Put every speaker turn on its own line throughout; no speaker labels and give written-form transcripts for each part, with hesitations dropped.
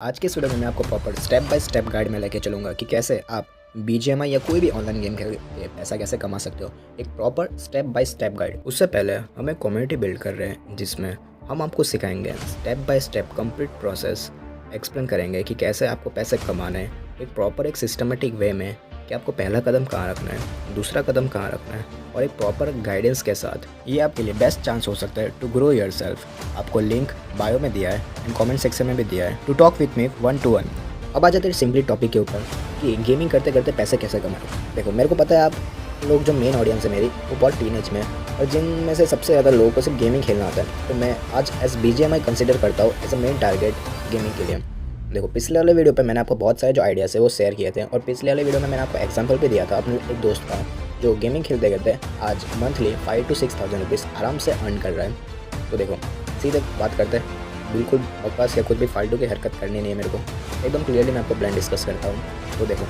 आज के इस वीडियो में मैं आपको proper step by step guide में लेके चलूँगा कि कैसे आप बीजीएमआई या कोई भी ऑनलाइन गेम खेल के पैसा कैसे कमा सकते हो। एक proper step by step guide. उससे पहले हम एक कम्युनिटी बिल्ड कर रहे हैं जिसमें हम आपको सिखाएंगे step by step complete process explain करेंगे कि कैसे आपको पैसे कमाने हैं एक प्रॉपर एक सिस्टमेटिक वे में कि आपको पहला कदम कहाँ रखना है, दूसरा कदम कहाँ रखना है और एक प्रॉपर गाइडेंस के साथ ये आपके लिए बेस्ट चांस हो सकता है टू ग्रो योरसेल्फ। आपको लिंक बायो में दिया है एंड कमेंट सेक्शन में भी दिया है to talk with me 1-to-1। अब आ जाते हैं सिंपली टॉपिक के ऊपर कि गेमिंग करते करते पैसे कैसे कमाए। देखो मेरे को पता है आप लोग जो मेन ऑडियंस है मेरी वो बहुत टीनेज में है और जिनमें से सबसे ज़्यादा लोगों को सिर्फ गेमिंग खेलना आता है, तो मैं आज एज बीजीएमआई कंसिडर करता हूँ as a main target gaming के लिए। देखो पिछले वाले वीडियो पे मैंने आपको बहुत सारे जो आइडियाज़ है वो शेयर किए थे और पिछले वाले वीडियो में मैंने आपको एग्जांपल भी दिया था अपने एक दोस्त का जो गेमिंग खेलते करते आज मंथली 5 to 6,000 रुपीज़ आराम से अर्न कर रहा है। तो देखो सीधे बात करते हैं, बिल्कुल बकवास या कुछ भी फालतू की हरकत करनी नहीं है मेरे को, एकदम क्लियरली मैं आपको प्लान डिस्कस करता हूँ। तो देखो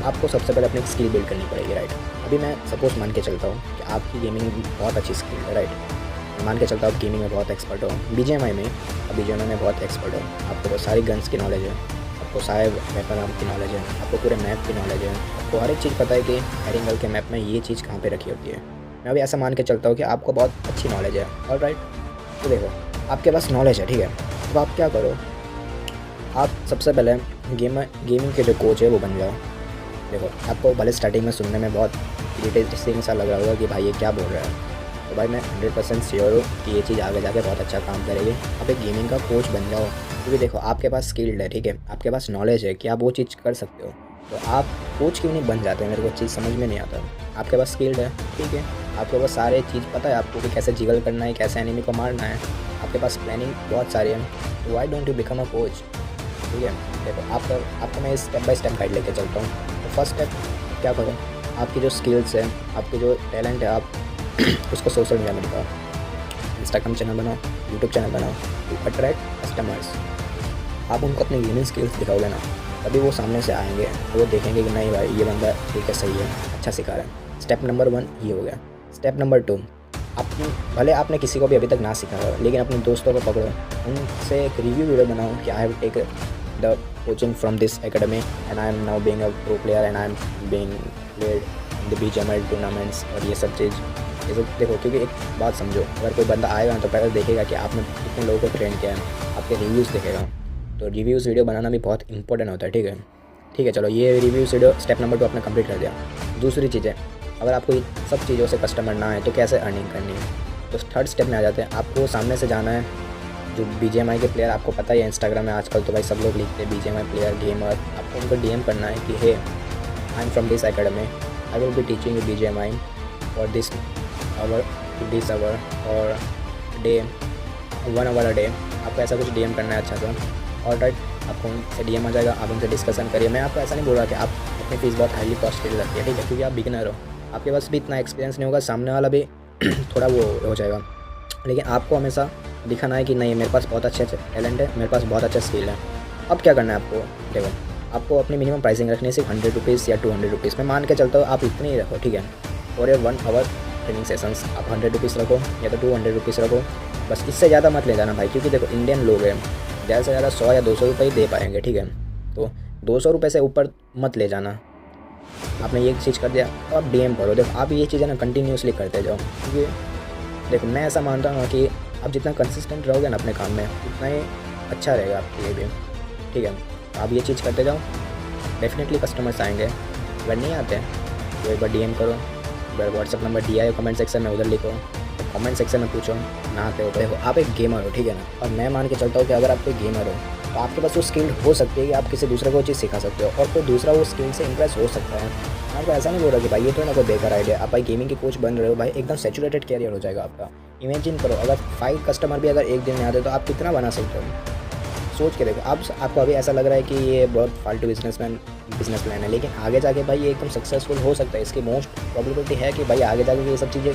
आपको सबसे पहले अपनी स्किल बिल्ड करनी पड़ेगी, राइट। अभी मैं सपोज मान के चलता हूँ कि आपकी गेमिंग बहुत अच्छी स्किल है, राइट। मान के चलता हूँ आप गेमिंग में बहुत एक्सपर्ट हो, बीजीएमआई में बहुत एक्सपर्ट हो, आपको बहुत सारी गन्स की नॉलेज है, आपको सारे वेपन आर्म की नॉलेज है, आपको पूरे मैप की नॉलेज है, आपको हर एक चीज़ पता है कि एरिंगल के मैप में ये चीज़ कहाँ पे रखी होती है। मैं अभी ऐसा मान के चलता हूँ कि आपको बहुत अच्छी नॉलेज है, और राइट। तो देखो आपके पास नॉलेज है, ठीक है। तो आप क्या करो, आप सबसे पहले गेमिंग के जो कोच है वो बन जाओ। देखो आपको भले स्टार्टिंग में सुनने में बहुत इरिटेटिंग सा लग रहा होगा कि भाई ये क्या बोल रहा है, तो भाई मैं 100% श्योर हूँ कि ये चीज़ आगे जाके बहुत अच्छा काम करेगी। आप एक गेमिंग का कोच बन जाओ, क्योंकि देखो आपके पास स्किल्ड है, ठीक है, आपके पास नॉलेज है कि आप वो चीज़ कर सकते हो, तो आप कोच क्यों नहीं बन जाते। मेरे को चीज़ समझ में नहीं आता। आपके पास स्किल्ड है, ठीक है, आपके पास सारे चीज़ पता है आपको कि कैसे जिगल करना है, कैसे एनिमी को मारना है, आपके पास प्लानिंग बहुत सारी है, तो why don't you become a coach, ठीक है। देखो आपको मैं स्टेप बाय स्टेप गाइड लेके चलता हूँ। तो फर्स्ट स्टेप क्या करो, आपकी जो स्किल्स है, आपके जो टैलेंट है, आप उसको सोशल मीडिया में दिखाओ, इंस्टाग्राम चैनल बनाओ, यूट्यूब चैनल बनाओ टू अट्रैक्ट कस्टमर्स। आप उनको अपनी गेमिंग स्किल्स दिखाओगे ना, तभी वो सामने से आएंगे और वो देखेंगे कि नहीं भाई ये बंदा ठीक है, सही है, अच्छा सिखा रहा है। स्टेप नंबर 1 ये हो गया। स्टेप नंबर 2, अपनी भले आपने किसी को भी अभी तक ना सीखा हो, लेकिन अपने दोस्तों को पकड़ो, उनसे एक रिव्यू वीडियो बनाओ कि I have take the coaching from this academy and I am now being a pro player and I am being played in the BGMI tournaments और ये सब चीज़। ये सब देखो, क्योंकि एक बात समझो, अगर कोई बंदा आएगा तो पहले देखेगा कि आपने कितने लोगों को ट्रेन किया है, आपके रिव्यूज़ देखेगा। तो रिव्यूज़ वीडियो बनाना भी बहुत इंपॉर्टेंट होता है, ठीक है। ठीक है, चलो ये रिव्यूज़ वीडियो स्टेप नंबर 2 आपने कंप्लीट कर दिया। दूसरी चीज़ है, अगर आपको इन सब चीज़ों से कस्टमर ना है तो कैसे अर्निंग करनी है। तो थर्ड स्टेप में आ जाते हैं, आपको सामने से जाना है। जो बीजीएमआई के प्लेयर आपको पता ही है, इंस्टाग्राम में आजकल तो भाई सब लोग लिखते हैं बीजीएमआई प्लेयर गेमर, आपको उनको डीएम करना है कि hey I am from this academy, I will be teaching you BGMI for this hour और डे 1 hour a day। आपको ऐसा कुछ डीएम करना है अच्छा सा, और राइट आपको उनसे डीएम आ जाएगा, आप उनसे डिस्कशन करिए। मैं आपको ऐसा नहीं बोल रहा कि आप अपनी फीस बहुत हाईली कॉस्टली रखिए, ठीक है, क्योंकि आप बिगिनर हो, आपके पास भी इतना एक्सपीरियंस नहीं होगा, सामने वाला भी थोड़ा वो हो जाएगा, लेकिन आपको हमेशा दिखाना है कि नहीं मेरे पास बहुत अच्छे टैलेंट है, मेरे पास बहुत अच्छा स्किल है। अब क्या करना है आपको, देखो आपको अपनी मिनिमम प्राइसिंग रखनी है सिर्फ 100 रुपीज़ या 200 रुपीज़। मैं मान के चलता हूँ आप इतनी ही रखो, ठीक है, और ये 1 hour ट्रेनिंग सेशंस आप 100 रुपीज़ रखो या तो 200 रुपीज़ रखो, बस इससे ज़्यादा मत ले जाना भाई, क्योंकि देखो इंडियन लोग हैं, ज़्यादा से ज़्यादा 100 या 200 रुपये ही दे पाएंगे, ठीक है। तो 200 रुपये से ऊपर मत ले जाना। आपने ये चीज़ कर दिया तो आप डीएम करो। देखो आप ये चीज़ें ना कंटिन्यूसली करते जाओ, क्योंकि देखो मैं ऐसा मानता हूँ कि आप जितना कंसिस्टेंट रहोगे ना अपने काम में, उतना ही अच्छा रहेगा आपके लिए भी, ठीक है। आप ये चीज़ करते जाओ, डेफिनेटली कस्टमर्स आएंगे। अगर नहीं आते तो एक बार डीएम करो, अगर व्हाट्सअप नंबर दिया है कमेंट सेक्शन में उधर लिखो, तो कमेंट सेक्शन में पूछो ना आते हो तो। देखो आप एक गेमर हो, ठीक है ना, और मैं मान के चलता हूँ कि अगर आप कोई गेमर हो तो आपके पास वो स्किल हो सकती है कि आप किसी दूसरे को चीज़ सिखा सकते हो और कोई दूसरा वो स्किल से इंप्रेस हो सकता है। आपको ऐसा नहीं बोल रहा कि भाई ये तो ना कोई बेकार आइडिया, आप भाई गेमिंग के कोच बन रहे हो, भाई एकदम सैचुरेटेड कैरियर हो जाएगा आपका। इमेजिन करो अगर 5 कस्टमर भी अगर एक दिन में आते तो आप कितना बना सकते हो, सोच के देखो। आपको अभी ऐसा लग रहा है कि ये बहुत फालतू बिजनेस प्लान है, लेकिन आगे जाके भाई ये एकदम सक्सेसफुल हो सकता है। इसकी मोस्ट प्रोबेबिलिटी है कि भाई आगे जाके ये सब चीज़ें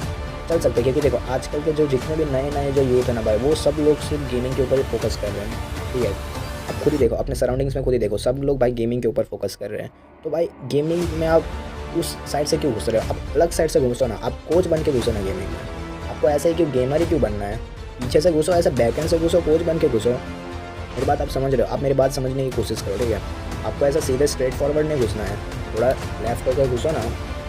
चल सकती है, क्योंकि देखो आजकल के जो जितने भी नए जो यूथ है ना भाई, वो सब लोग सिर्फ गेमिंग के ऊपर ही फोकस कर रहे हैं, ठीक है। आप खुद ही देखो, अपने सराउंडिंग्स में खुद ही देखो, सब लोग भाई गेमिंग के ऊपर फोकस कर रहे हैं। तो भाई गेमिंग में आप उस साइड से क्यों घुस रहे हो, आप अलग साइड से घुसो ना, आप कोच बन के घुसो ना गेमिंग में। आपको ऐसा ही क्यों गेमर ही क्यों बनना है, पीछे से घुसो, ऐसे बैकएंड से घुसो, कोच बन के घुसो। मेरी बात आप समझ रहे हो? आप मेरी बात समझने की कोशिश करो, ठीक है? आपको ऐसा सीधे स्ट्रेट फॉरवर्ड नहीं घुसना है, थोड़ा लेफ्ट होकर घुसो ना,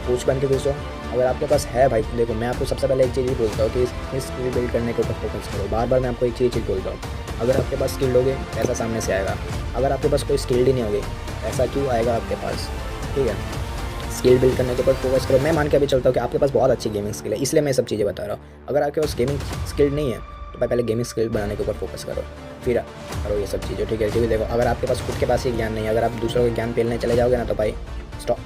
पूछ बन के घुसो। अगर आपके पास है भाई, देखो मैं आपको सबसे पहले एक चीज़ ही बोलता हूँ कि इस स्किल बिल्ड करने के ऊपर फोकस करो। बार बार मैं आपको एक चीज़ बोलता हूँ, अगर आपके पास स्किल्ड होगे पैसा सामने से आएगा। अगर आपके पास कोई स्किल्ड ही नहीं होगी, पैसा क्यों आएगा आपके पास? ठीक है, स्किल बिल्ड करने के ऊपर फोकस करो। मैं मान के अभी चलता हूँ कि आपके पास बहुत अच्छी गेमिंग स्किल है, इसलिए मैं सब चीज़ें बता रहा हूँ। अगर आपके पास गेमिंग स्किल नहीं है तो भाई पहले गेमिंग स्किल बनाने के ऊपर फोकस करो, फिर करो ये सब चीज़ें, ठीक है? क्योंकि देखो, अगर आपके पास खुद के पास ही ज्ञान नहीं है, अगर आप दूसरों के ज्ञान पेलने चले जाओगे ना, तो भाई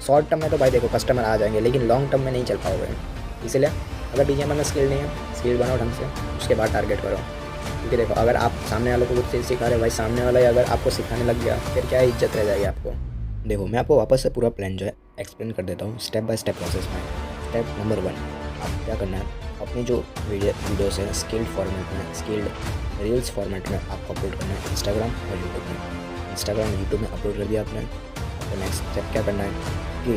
शॉर्ट टर्म में तो भाई देखो कस्टमर आ जाएंगे, लेकिन लॉन्ग टर्म में नहीं चल पाओगे। इसलिए अगर बीजीएमआई में स्किल नहीं है, स्किल बनाओ ढंग से, उसके बाद टारगेट करो। क्योंकि देखो, अगर आप सामने वालों को कुछ चीज़ सिखा रहे हो, भाई सामने वाला ही अगर आपको सिखाने लग गया, फिर क्या इज्जत रह जाएगी आपको? देखो, मैं आपको वापस से पूरा प्लान जो है एक्सप्लेन कर देता हूँ स्टेप बाय स्टेप प्रोसेस में। स्टेप नंबर 1, आप क्या करना है, अपनी जो वीडियोस है स्किल्ड फॉर्मेट में, स्किल्ड रील्स फॉर्मेट में आपको अपलोड करना है इंस्टाग्राम और यूट्यूब में। इंस्टाग्राम और यूट्यूब में अपलोड कर दिया आपने, आपको नेक्स्ट स्टेप क्या करना है कि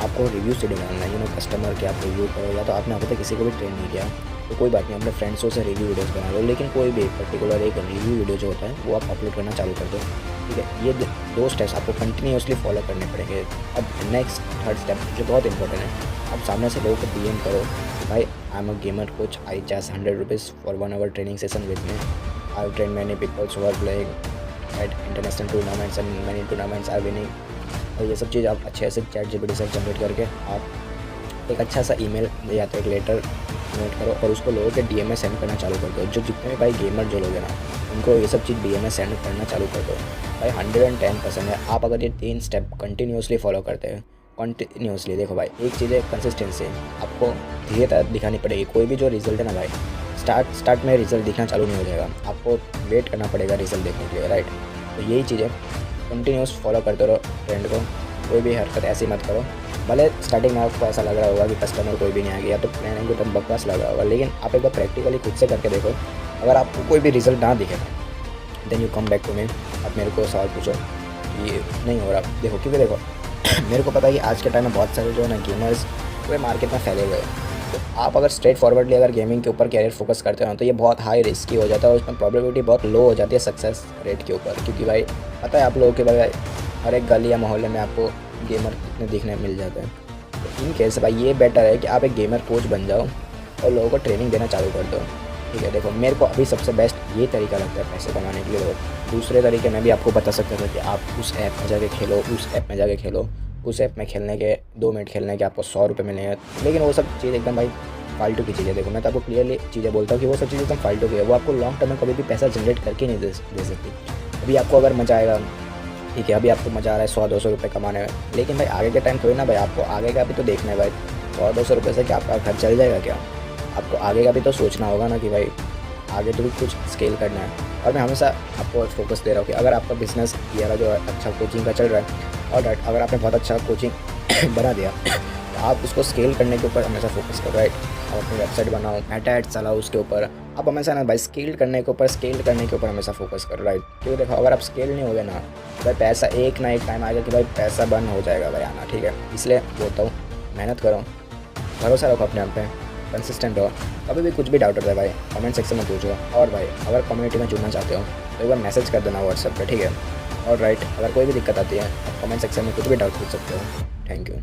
आपको रिव्यू शेड्यूल डालना है। कस्टमर के आप रिव्यू करो, या तो आपने अभी तक किसी को भी ट्रेन नहीं किया तो कोई बात नहीं, अपने फ्रेंड्सों से रिव्यू वीडियोस बना लो, लेकिन कोई भी पर्टिकुलर एक रिव्यू वीडियो जो होता है वो आप अपलोड करना चालू कर दो, ठीक है? ये 2 स्टेप्स आपको कंटिन्यूसली फॉलो करने पड़ेंगे। अब नेक्स्ट थर्ड स्टेप जो बहुत इंपॉर्टेंट है, आप सामने से लोगों को डीएम करो, भाई I am a gamer coach, I charge 100 rupees for 1 hour training session with me, I train many peoples who are playing at international tournaments and many tournaments are winning. और ये सब चीज़ आप अच्छे से ChatGPT से generate करके आप एक अच्छा सा ईमेल या तो एक लेटर जनरेट करो और उसको लोगों के DM में सेंड करना चालू कर दो। जो जितने भी भाई गेमर जो लोग हैं ना, उनको ये सब चीज़ DM में सेंड करना चालू कर दो। भाई 110% है। आप अगर ये 3 स्टेप कंटिन्यूसली फॉलो करते हैं, कंटिन्यूसली, देखो भाई एक चीज़ है कंसिस्टेंसी, आपको धीरे दिखानी पड़ेगी। कोई भी जो रिजल्ट है ना भाई, स्टार्ट में रिजल्ट दिखना चालू नहीं हो जाएगा, आपको वेट करना पड़ेगा रिजल्ट देखने के लिए, राइट? तो यही चीज़ है, कंटिन्यूस फॉलो करते रहो ट्रेंड को, कोई भी हरकत ऐसी मत करो। भले स्टार्टिंग में आपको ऐसा लग रहा होगा कि कस्टमर कोई भी नहीं आ गया, तो प्लान को तब बकवास लग रहा होगा, लेकिन आप एक बार प्रैक्टिकली खुद से करके देखो। अगर आपको कोई भी रिजल्ट ना दिखे then you come back to me, आप मेरे को सवाल पूछो कि नहीं हो रहा। देखो, क्योंकि देखो मेरे को पता है कि आज के टाइम में बहुत सारे जो है ना गेमर्स पूरे मार्केट में फैले हुए हैं। तो आप अगर स्ट्रेट फॉरवर्डली अगर गेमिंग के ऊपर कैरियर फोकस करते हो तो ये बहुत हाई रिस्की हो जाता है और उसमें प्रोबेबिलिटी बहुत लो हो जाती है सक्सेस रेट के ऊपर। क्योंकि भाई पता है आप लोगों के भाई हर एक गली या मोहल्ले में आपको गेमर कितने दिखने मिल जाते हैं। तो इन केस भाई ये बेटर है कि आप एक गेमर कोच बन जाओ और लोगों को ट्रेनिंग देना चालू कर दो, ठीक है? देखो, मेरे को अभी सबसे बेस्ट ये तरीका लगता है पैसे कमाने के लिए। दूसरे तरीके मैं भी आपको बता सकता था कि आप उस ऐप में जाके खेलो, उस ऐप में जाके खेलो, उस ऐप में खेलने के 2 मिनट खेलने के आपको 100 रुपये मिलेंगे, लेकिन वो सब चीज़ एकदम भाई फालतू की चीज़ें। देखो, मैं तो आपको क्लियरली चीज़ें बोलता हूँ कि वो सब चीज़ें एकदम फालतू की है, वो आपको लॉन्ग टर्म में कभी भी पैसा जनरेट करके नहीं दे सकती। अभी आपको अगर मज़ा आएगा, ठीक है, अभी आपको मज़ा आ रहा है 100-200 रुपये कमाने में, लेकिन भाई आगे के टाइम थोड़ी ना भाई, आपको आगे का भी तो देखना है भाई। 100-200 रुपये से क्या आपका घर चल जाएगा क्या? आपको आगे का भी तो सोचना होगा ना कि भाई आगे तो भी कुछ स्केल करना है। और मैं हमेशा आपको फोकस दे रहा हूँ कि अगर आपका बिजनेस ये वाला जो अच्छा कोचिंग का चल रहा है, और अगर आपने बहुत अच्छा कोचिंग बना दिया तो आप उसको स्केल करने के ऊपर हमेशा फोकस करो, राइट? आप अपनी वेबसाइट बनाओ, मेटा एड्स चलाओ, उसके ऊपर आप हमेशा ना भाई स्केल करने के ऊपर हमेशा फोकस करो, राइट? क्योंकि देखो, अगर आप स्केल नहीं होगे ना भाई, पैसा एक ना एक टाइम आएगा कि भाई पैसा बंद हो जाएगा भाई आना, ठीक है? इसलिए बोलता हूँ मेहनत करो, भरोसा रखो अपने आप पे, कंसिस्टेंट रहो। कभी भी कुछ भी डाउट होता है भाई कमेंट सेक्शन में पूछो। और भाई अगर कम्युनिटी में जुड़ना चाहते हो तो एक बार मैसेज कर देना व्हाट्सएप पे, ठीक है? और राइट, अगर कोई भी दिक्कत आती है आप कमेंट सेक्शन में कुछ भी डाउट पूछ सकते हो। Thank you.